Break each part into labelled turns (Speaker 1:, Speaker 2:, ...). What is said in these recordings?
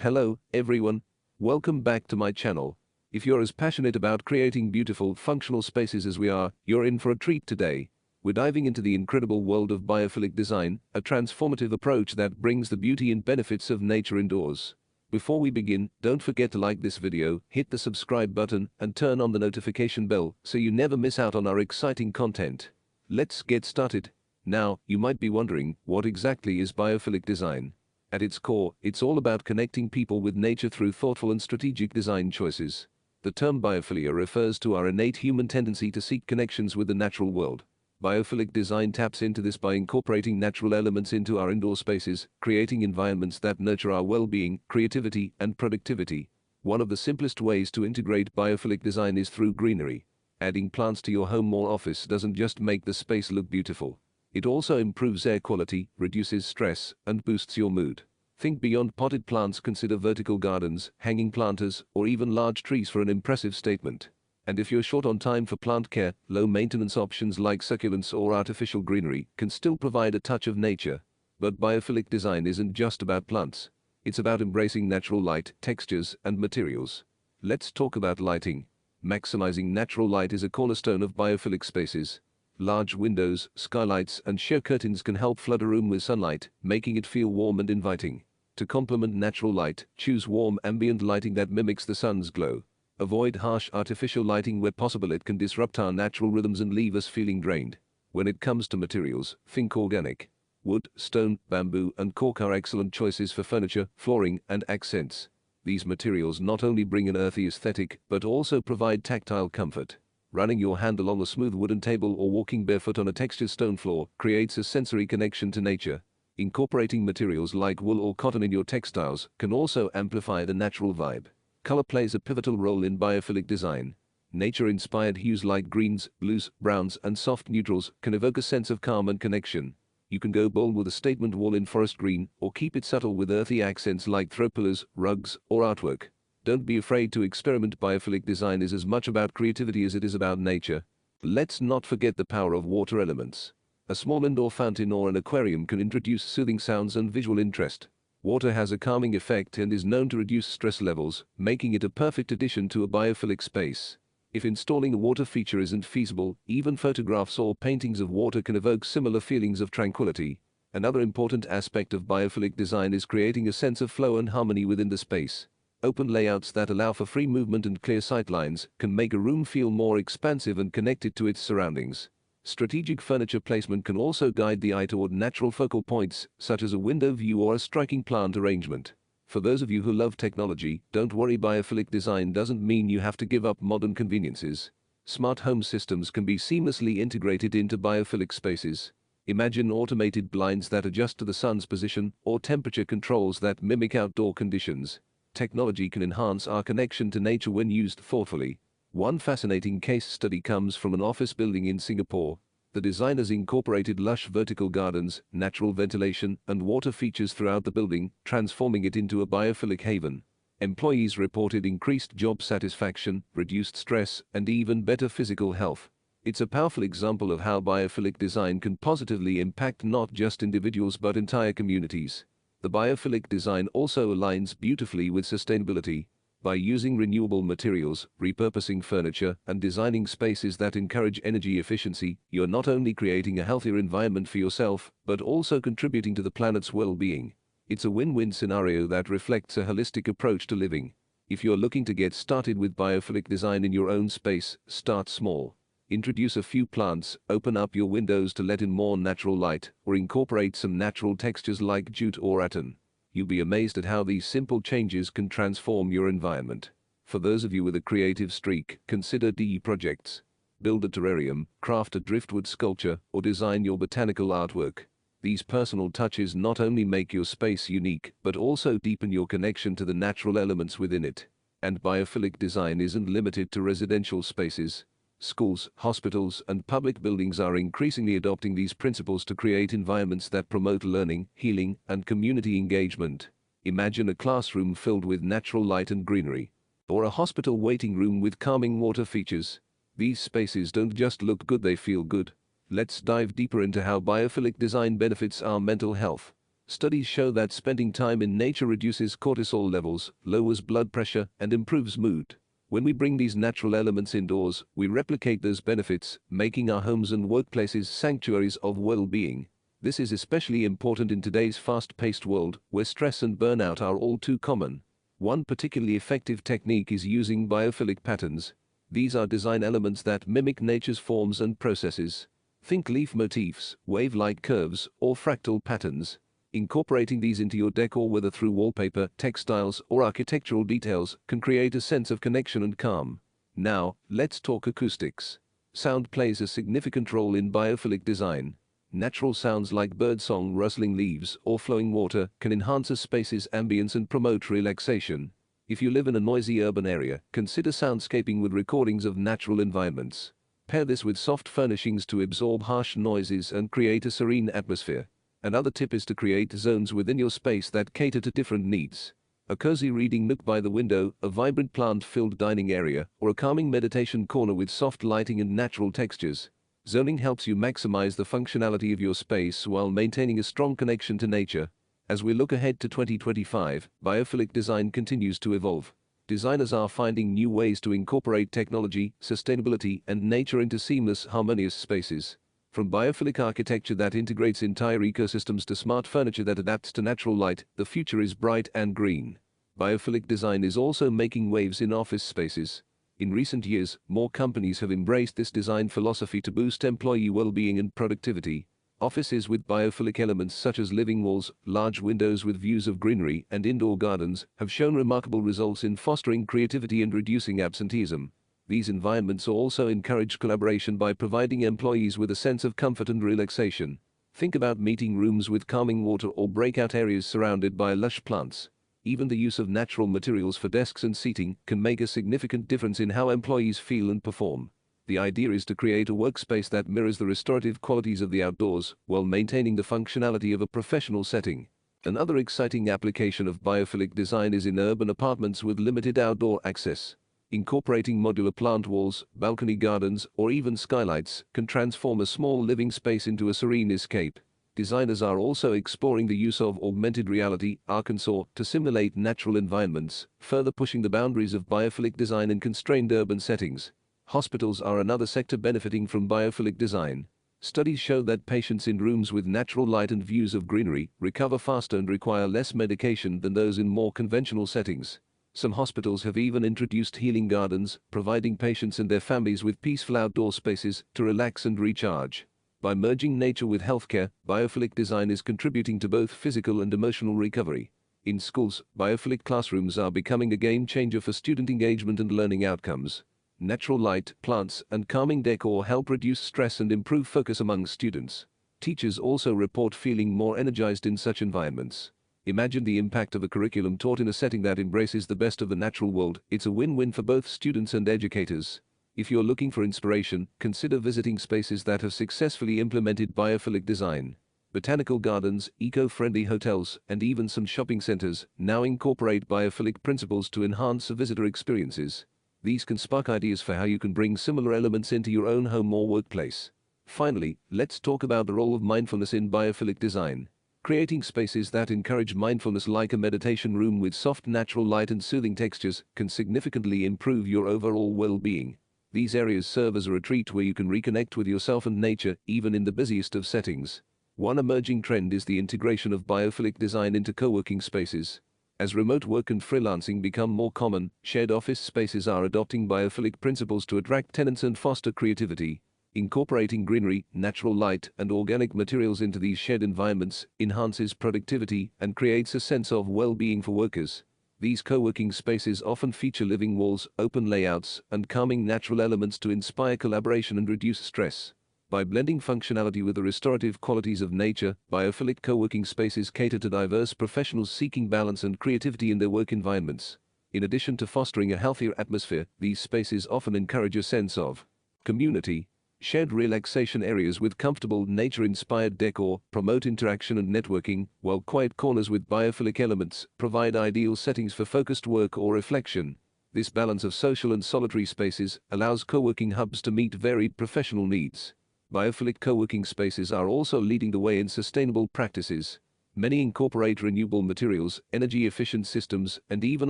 Speaker 1: Hello, everyone. Welcome back to my channel. If you're as passionate about creating beautiful, functional spaces as we are, you're in for a treat today. We're diving into the incredible world of biophilic design, a transformative approach that brings the beauty and benefits of nature indoors. Before we begin, don't forget to like this video, hit the subscribe button, and turn on the notification bell so you never miss out on our exciting content. Let's get started. Now, you might be wondering, what exactly is biophilic design? At its core, it's all about connecting people with nature through thoughtful and strategic design choices. The term biophilia refers to our innate human tendency to seek connections with the natural world. Biophilic design taps into this by incorporating natural elements into our indoor spaces, creating environments that nurture our well-being, creativity, and productivity. One of the simplest ways to integrate biophilic design is through greenery. Adding plants to your home or office doesn't just make the space look beautiful. It also improves air quality, reduces stress, and boosts your mood. Think beyond potted plants, consider vertical gardens, hanging planters, or even large trees for an impressive statement. And if you're short on time for plant care, low-maintenance options like succulents or artificial greenery can still provide a touch of nature. But biophilic design isn't just about plants. It's about embracing natural light, textures, and materials. Let's talk about lighting. Maximizing natural light is a cornerstone of biophilic spaces. Large windows, skylights, and sheer curtains can help flood a room with sunlight, making it feel warm and inviting. To complement natural light, choose warm ambient lighting that mimics the sun's glow. Avoid harsh artificial lighting where possible. It can disrupt our natural rhythms and leave us feeling drained. When it comes to materials, think organic. Wood, stone, bamboo, and cork are excellent choices for furniture, flooring, and accents. These materials not only bring an earthy aesthetic, but also provide tactile comfort. Running your hand along a smooth wooden table or walking barefoot on a textured stone floor creates a sensory connection to nature. Incorporating materials like wool or cotton in your textiles can also amplify the natural vibe. Color plays a pivotal role in biophilic design. Nature-inspired hues like greens, blues, browns, and soft neutrals can evoke a sense of calm and connection. You can go bold with a statement wall in forest green, or keep it subtle with earthy accents like throw pillows, rugs, or artwork. Don't be afraid to experiment. Biophilic design is as much about creativity as it is about nature. Let's not forget the power of water elements. A small indoor fountain or an aquarium can introduce soothing sounds and visual interest. Water has a calming effect and is known to reduce stress levels, making it a perfect addition to a biophilic space. If installing a water feature isn't feasible, even photographs or paintings of water can evoke similar feelings of tranquility. Another important aspect of biophilic design is creating a sense of flow and harmony within the space. Open layouts that allow for free movement and clear sightlines can make a room feel more expansive and connected to its surroundings. Strategic furniture placement can also guide the eye toward natural focal points, such as a window view or a striking plant arrangement. For those of you who love technology, don't worry. Biophilic design doesn't mean you have to give up modern conveniences. Smart home systems can be seamlessly integrated into biophilic spaces. Imagine automated blinds that adjust to the sun's position, or temperature controls that mimic outdoor conditions. Technology can enhance our connection to nature when used thoughtfully. One fascinating case study comes from an office building in Singapore. The designers incorporated lush vertical gardens, natural ventilation, and water features throughout the building, transforming it into a biophilic haven. Employees reported increased job satisfaction, reduced stress, and even better physical health. It's a powerful example of how biophilic design can positively impact not just individuals but entire communities. The biophilic design also aligns beautifully with sustainability. By using renewable materials, repurposing furniture, and designing spaces that encourage energy efficiency, you're not only creating a healthier environment for yourself, but also contributing to the planet's well-being. It's a win-win scenario that reflects a holistic approach to living. If you're looking to get started with biophilic design in your own space, start small. Introduce a few plants, open up your windows to let in more natural light, or incorporate some natural textures like jute or rattan. You'll be amazed at how these simple changes can transform your environment. For those of you with a creative streak, consider DE projects. Build a terrarium, craft a driftwood sculpture, or design your botanical artwork. These personal touches not only make your space unique, but also deepen your connection to the natural elements within it. And biophilic design isn't limited to residential spaces. Schools, hospitals, and public buildings are increasingly adopting these principles to create environments that promote learning, healing, and community engagement. Imagine a classroom filled with natural light and greenery, or a hospital waiting room with calming water features. These spaces don't just look good, they feel good. Let's dive deeper into how biophilic design benefits our mental health. Studies show that spending time in nature reduces cortisol levels, lowers blood pressure, and improves mood. When we bring these natural elements indoors, we replicate those benefits, making our homes and workplaces sanctuaries of well-being. This is especially important in today's fast-paced world, where stress and burnout are all too common. One particularly effective technique is using biophilic patterns. These are design elements that mimic nature's forms and processes. Think leaf motifs, wave-like curves, or fractal patterns. Incorporating these into your decor, whether through wallpaper, textiles, or architectural details, can create a sense of connection and calm. Now, let's talk acoustics. Sound plays a significant role in biophilic design. Natural sounds like birdsong, rustling leaves, or flowing water can enhance a space's ambience and promote relaxation. If you live in a noisy urban area, consider soundscaping with recordings of natural environments. Pair this with soft furnishings to absorb harsh noises and create a serene atmosphere. Another tip is to create zones within your space that cater to different needs. A cozy reading nook by the window, a vibrant plant-filled dining area, or a calming meditation corner with soft lighting and natural textures. Zoning helps you maximize the functionality of your space while maintaining a strong connection to nature. As we look ahead to 2025, biophilic design continues to evolve. Designers are finding new ways to incorporate technology, sustainability, and nature into seamless, harmonious spaces. From biophilic architecture that integrates entire ecosystems to smart furniture that adapts to natural light, the future is bright and green. Biophilic design is also making waves in office spaces. In recent years, more companies have embraced this design philosophy to boost employee well-being and productivity. Offices with biophilic elements such as living walls, large windows with views of greenery, and indoor gardens have shown remarkable results in fostering creativity and reducing absenteeism. These environments also encourage collaboration by providing employees with a sense of comfort and relaxation. Think about meeting rooms with calming water or breakout areas surrounded by lush plants. Even the use of natural materials for desks and seating can make a significant difference in how employees feel and perform. The idea is to create a workspace that mirrors the restorative qualities of the outdoors while maintaining the functionality of a professional setting. Another exciting application of biophilic design is in urban apartments with limited outdoor access. Incorporating modular plant walls, balcony gardens, or even skylights can transform a small living space into a serene escape. Designers are also exploring the use of augmented reality, Arkansas, to simulate natural environments, further pushing the boundaries of biophilic design in constrained urban settings. Hospitals are another sector benefiting from biophilic design. Studies show that patients in rooms with natural light and views of greenery recover faster and require less medication than those in more conventional settings. Some hospitals have even introduced healing gardens, providing patients and their families with peaceful outdoor spaces to relax and recharge. By merging nature with healthcare, biophilic design is contributing to both physical and emotional recovery. In schools, biophilic classrooms are becoming a game changer for student engagement and learning outcomes. Natural light, plants, and calming decor help reduce stress and improve focus among students. Teachers also report feeling more energized in such environments. Imagine the impact of a curriculum taught in a setting that embraces the best of the natural world. It's a win-win for both students and educators. If you're looking for inspiration, consider visiting spaces that have successfully implemented biophilic design. Botanical gardens, eco-friendly hotels, and even some shopping centers now incorporate biophilic principles to enhance visitor experiences. These can spark ideas for how you can bring similar elements into your own home or workplace. Finally, let's talk about the role of mindfulness in biophilic design. Creating spaces that encourage mindfulness, like a meditation room with soft natural light and soothing textures, can significantly improve your overall well-being. These areas serve as a retreat where you can reconnect with yourself and nature, even in the busiest of settings. One emerging trend is the integration of biophilic design into co-working spaces. As remote work and freelancing become more common, shared office spaces are adopting biophilic principles to attract tenants and foster creativity. Incorporating greenery, natural light, and organic materials into these shared environments enhances productivity and creates a sense of well-being for workers. These co-working spaces often feature living walls, open layouts, and calming natural elements to inspire collaboration and reduce stress. By blending functionality with the restorative qualities of nature, biophilic co-working spaces cater to diverse professionals seeking balance and creativity in their work environments. In addition to fostering a healthier atmosphere, these spaces often encourage a sense of community. Shared relaxation areas with comfortable nature-inspired decor promote interaction and networking, while quiet corners with biophilic elements provide ideal settings for focused work or reflection. This balance of social and solitary spaces allows co-working hubs to meet varied professional needs. Biophilic co-working spaces are also leading the way in sustainable practices. Many incorporate renewable materials, energy-efficient systems, and even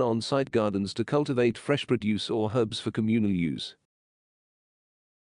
Speaker 1: on-site gardens to cultivate fresh produce or herbs for communal use.